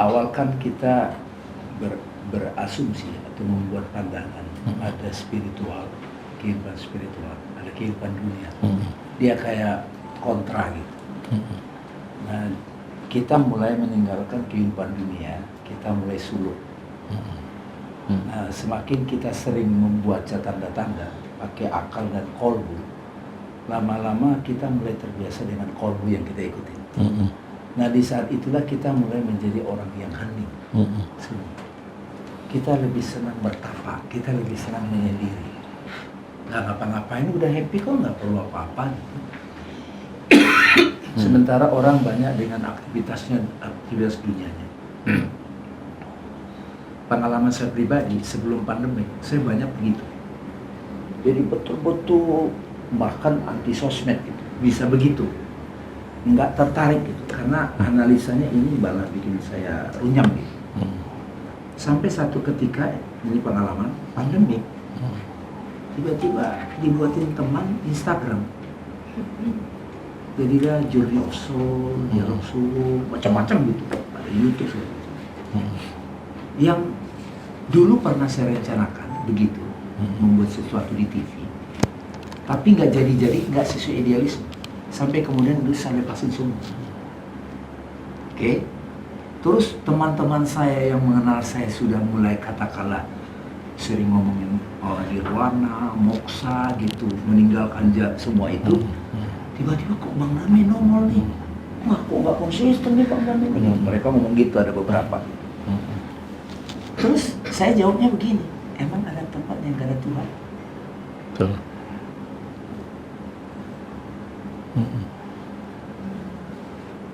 awal kan kita berasumsi atau membuat pandangan ada spiritual, kehidupan spiritual, ada kehidupan dunia. Dia kayak kontra gitu. Nah, kita mulai meninggalkan kehidupan dunia, kita mulai suluk. Nah, semakin kita sering membuat tanda-tanda pakai akal dan kolbu, lama-lama kita mulai terbiasa dengan kolbu yang kita ikutin. Nah, di saat itulah kita mulai menjadi orang yang hening. Kita lebih senang bertapa, kita lebih senang menyendiri. Nggak ngapa-ngapain, udah happy kok, nggak perlu apa-apa. Sementara orang banyak dengan aktivitas dunianya. Pengalaman saya pribadi sebelum pandemi, saya banyak begitu. Jadi betul-betul bahkan anti sosmed gitu, bisa begitu. Nggak tertarik gitu, karena analisanya ini malah bikin saya runyam gitu. Sampai satu ketika, ini pengalaman pandemi, tiba-tiba dibuatin teman Instagram. Jadi dia Journey of Soul, Dialog Soul, macam-macam gitu, ada YouTube gitu. Yang dulu pernah saya rencanakan begitu, membuat sesuatu di TV, tapi nggak jadi-jadi, nggak sesuai idealisme. Sampai kemudian dulu saya lepasin semua. Oke? Terus teman-teman saya yang mengenal saya sudah mulai katakanlah sering ngomongin nirwana, moksa gitu, meninggalkan semua itu. Tiba-tiba kok Bang Dame nongol nih. Wah, kok nggak konsisten nih Bang Dame nih. Mereka ngomong gitu, ada beberapa. Terus saya jawabnya begini, emang ada tempat yang gak ada Tuhan? Betul.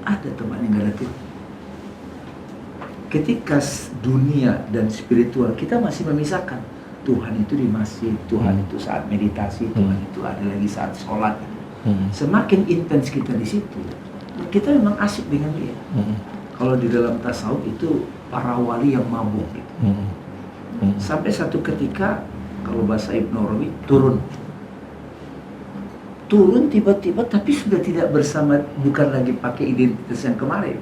Ada tempat yang gak ada Tuhan. Ketika dunia dan spiritual kita masih memisahkan, Tuhan itu di masjid, Tuhan itu saat meditasi, Tuhan itu ada lagi saat sholat. Semakin intens kita di situ, kita memang asik dengan dia. Kalau di dalam tasawuf itu para wali yang mabuk gitu. Sampai satu ketika, kalau bahasa Ibnu Arabi, turun tiba-tiba, tapi sudah tidak bersama, bukan lagi pakai identitas yang kemarin.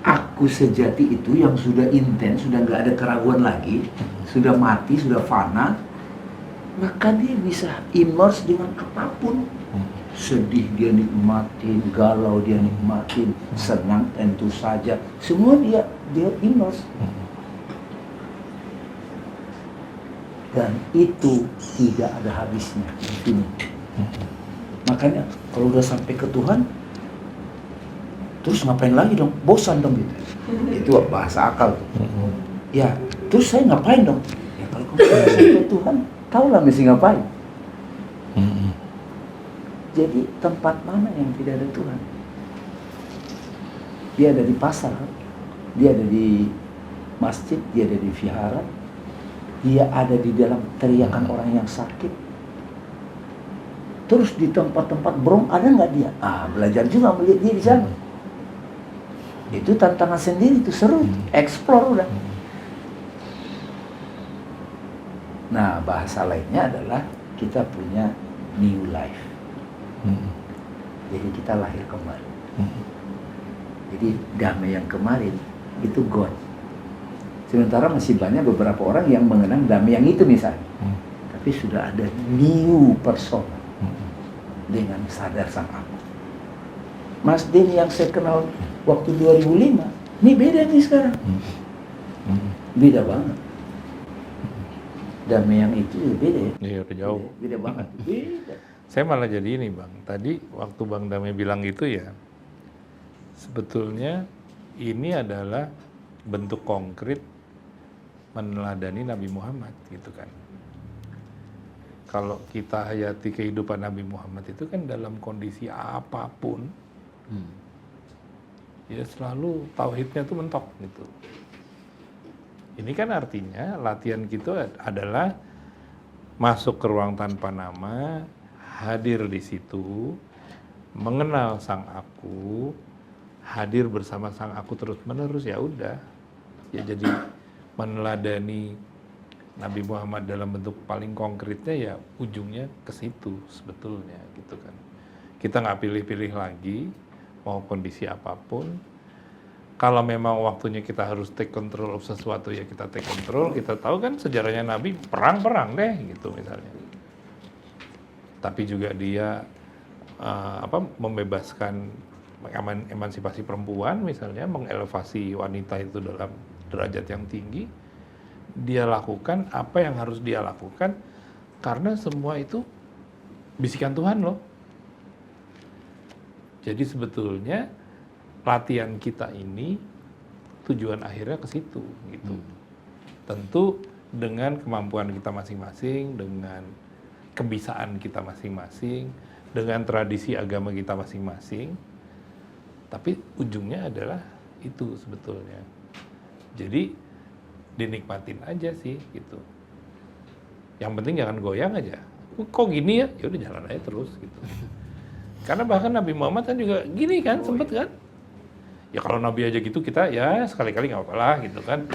Aku sejati itu yang sudah intens, sudah nggak ada keraguan lagi, sudah mati, sudah fana, maka dia bisa immerse dengan apapun. Sedih dia nikmatin, galau dia nikmatin, senang tentu saja, semua dia immerse. Dan itu tidak ada habisnya di sini. Makanya kalau udah sampai ke Tuhan, terus ngapain lagi dong? Bosan dong gitu. Itu bahasa akal tuh. Ya, terus saya ngapain dong? Ya kalau kamu udah sampai Tuhan, tahulah mesti ngapain. Jadi tempat mana yang tidak ada Tuhan? Dia ada di pasar, dia ada di masjid, dia ada di vihara, dia ada di dalam teriakan orang yang sakit. Terus di tempat-tempat brong ada nggak dia? Belajar juga melihat dia di sana. Itu tantangan sendiri, itu seru, explore udah. Nah, bahasa lainnya adalah kita punya new life. Jadi kita lahir kembali. Jadi damai yang kemarin itu God. Sementara masih banyak beberapa orang yang mengenang damai yang itu misalnya. Tapi sudah ada new person dengan sadar sang aku. Mas Denny yang saya kenal waktu 2005, ini beda nih sekarang. Beda banget. Damai yang itu beda ya? Iya, udah jauh. Beda banget. Beda. Saya malah jadi ini Bang, tadi waktu Bang Dame bilang gitu ya, sebetulnya ini adalah bentuk konkret meneladani Nabi Muhammad gitu kan. Kalau kita hayati kehidupan Nabi Muhammad itu kan dalam kondisi apapun, ya selalu tauhidnya tuh mentok gitu. Ini kan artinya latihan kita adalah masuk ke ruang tanpa nama, hadir di situ, mengenal sang aku, hadir bersama sang aku terus-menerus, ya udah. Ya jadi meneladani Nabi Muhammad dalam bentuk paling konkretnya ya ujungnya ke situ sebetulnya gitu kan. Kita nggak pilih-pilih lagi mau kondisi apapun, kalau memang waktunya kita harus take control of sesuatu ya kita take control. Kita tahu kan sejarahnya Nabi perang-perang deh gitu misalnya. Tapi juga dia membebaskan emansipasi perempuan misalnya, mengelevasi wanita itu dalam derajat yang tinggi. Dia lakukan apa yang harus dia lakukan karena semua itu bisikan Tuhan loh. Jadi sebetulnya latihan kita ini tujuan akhirnya ke situ gitu. Tentu dengan kemampuan kita masing-masing, dengan kebisaan kita masing-masing, dengan tradisi agama kita masing-masing. Tapi ujungnya adalah itu sebetulnya. Jadi dinikmatin aja sih gitu. Yang penting jangan goyang aja. Kok gini ya? Ya udah jalan aja terus gitu. Karena bahkan Nabi Muhammad kan juga gini kan, sempet kan? Ya kalau Nabi aja gitu kita ya sekali-kali nggak apa-apa lah gitu kan.